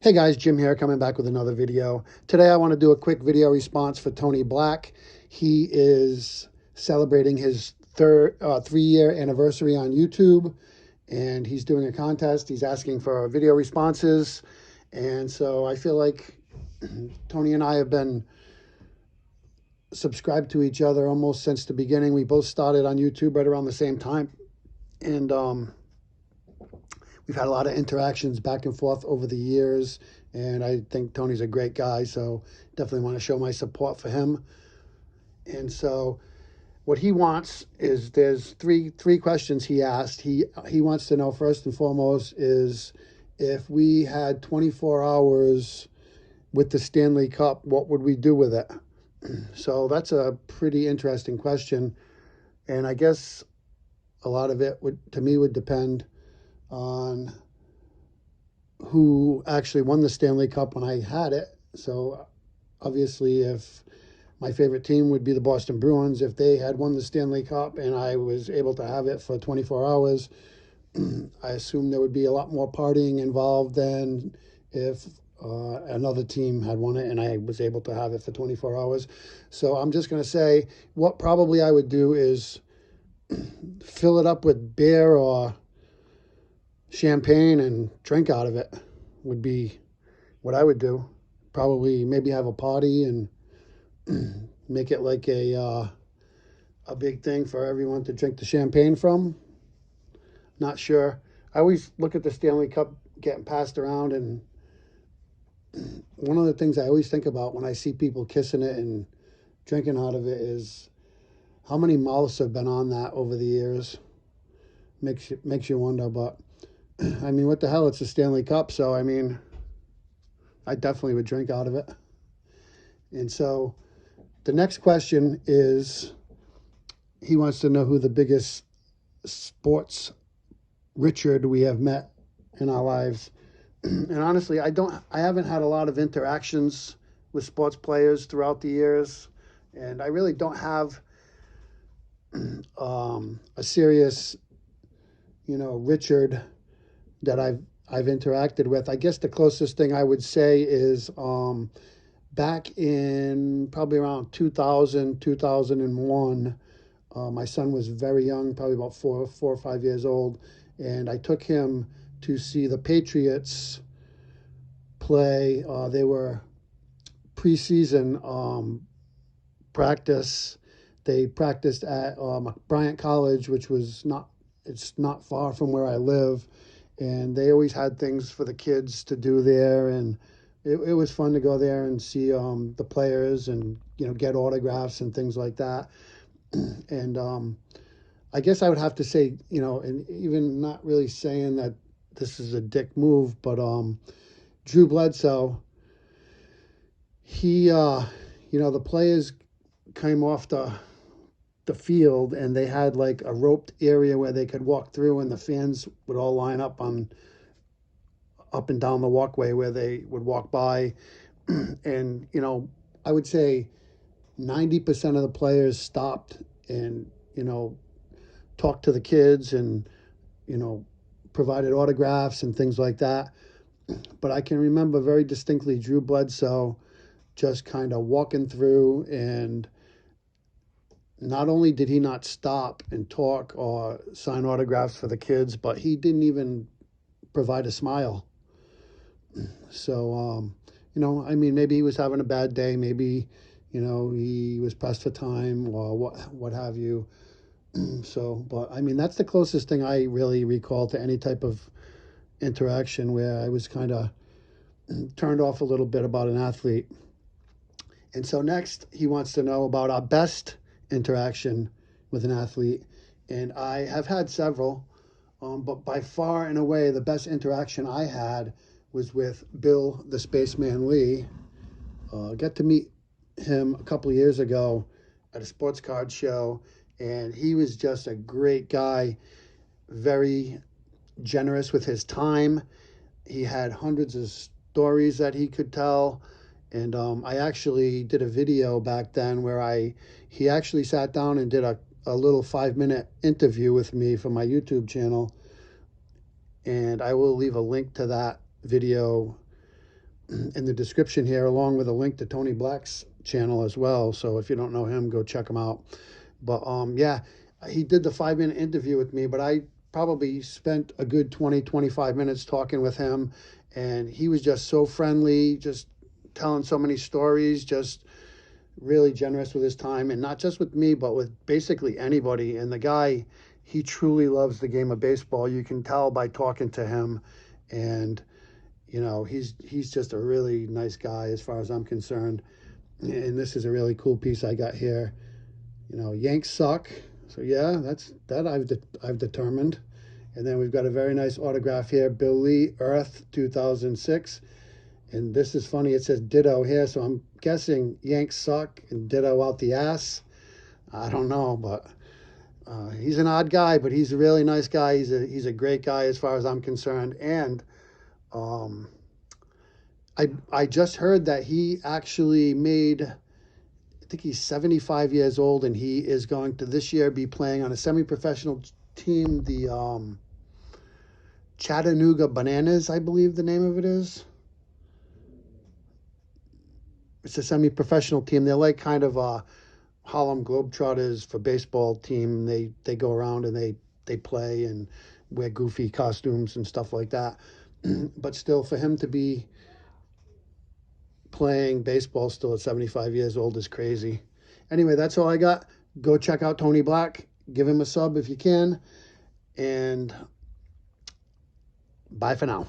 Hey guys, Jim here, coming back with another video. Today I want to do a quick video response for Tony Black. He is celebrating his 3-year anniversary on YouTube, and he's doing a contest. He's asking for video responses, and so I feel like Tony and I have been subscribed to each other almost since the beginning. We both started on YouTube right around the same time, and we've had a lot of interactions back and forth over the years, and I think Tony's a great guy, so definitely want to show my support for him. And so what he wants is, there's three questions he asked. He wants to know, first and foremost, is if we had 24 hours with the Stanley Cup, what would we do with it? So that's a pretty interesting question, and I guess a lot of it would depend on who actually won the Stanley Cup when I had it. So obviously, if my favorite team would be the Boston Bruins, if they had won the Stanley Cup and I was able to have it for 24 hours, I assume there would be a lot more partying involved than if another team had won it and I was able to have it for 24 hours. So I'm just going to say what probably I would do is fill it up with beer or champagne and drink out of it would be what I would do. Probably maybe have a party and make it like a big thing for everyone to drink the champagne from. Not sure. I always look at the Stanley Cup getting passed around, and one of the things I always think about when I see people kissing it and drinking out of it is how many mouths have been on that over the years. Makes you wonder, but I mean, what the hell? It's a Stanley Cup, so I mean, I definitely would drink out of it. And so the next question is, he wants to know who the biggest sports Richard we have met in our lives. And honestly, I haven't had a lot of interactions with sports players throughout the years, and I really don't have a serious, Richard that I've interacted with. I guess the closest thing I would say is back in probably around 2000, 2001, my son was very young, probably about four or 5 years old, and I took him to see the Patriots play. They were preseason practice. They practiced at Bryant College, which was it's not far from where I live. And they always had things for the kids to do there, and it was fun to go there and see the players and get autographs and things like that. And I guess I would have to say, and even not really saying that this is a dick move, but Drew Bledsoe, he the players came off the field, and they had like a roped area where they could walk through, and the fans would all line up and down the walkway where they would walk by. And I would say 90% of the players stopped and talked to the kids and provided autographs and things like that. But I can remember very distinctly Drew Bledsoe just kind of walking through, and not only did he not stop and talk or sign autographs for the kids, but he didn't even provide a smile. So, I mean, maybe he was having a bad day. Maybe, he was pressed for time or what have you. So, but I mean, that's the closest thing I really recall to any type of interaction where I was kind of turned off a little bit about an athlete. And so next, he wants to know about our best interaction with an athlete, and I have had several, but by far and away the best interaction I had was with Bill the Spaceman Lee. Got to meet him a couple of years ago at a sports card show, and he was just a great guy, very generous with his time. He had hundreds of stories that he could tell. And I actually did a video back then where he actually sat down and did a little 5-minute interview with me for my YouTube channel. And I will leave a link to that video in the description here, along with a link to Tony Black's channel as well. So if you don't know him, go check him out. But yeah, he did the 5-minute interview with me, but I probably spent a good 20-25 minutes talking with him, and he was just so friendly, just telling so many stories, just really generous with his time, and not just with me, but with basically anybody. And the guy, he truly loves the game of baseball. You can tell by talking to him, and he's just a really nice guy as far as I'm concerned. And this is a really cool piece I got here. Yanks suck. So yeah, I've determined. And then we've got a very nice autograph here, Bill Lee, Earth 2006. And this is funny, it says ditto here, so I'm guessing Yanks suck and ditto out the ass. I don't know, but he's an odd guy, but he's a really nice guy. He's a great guy as far as I'm concerned. And I just heard that he actually made, I think he's 75 years old, and he is going to this year be playing on a semi-professional team, the Chattanooga Bananas, I believe the name of it is. It's a semi-professional team. They're like kind of Harlem Globetrotters for baseball team. They go around and they play and wear goofy costumes and stuff like that. But still, for him to be playing baseball still at 75 years old is crazy. Anyway, that's all I got. Go check out Tony Black. Give him a sub if you can. And bye for now.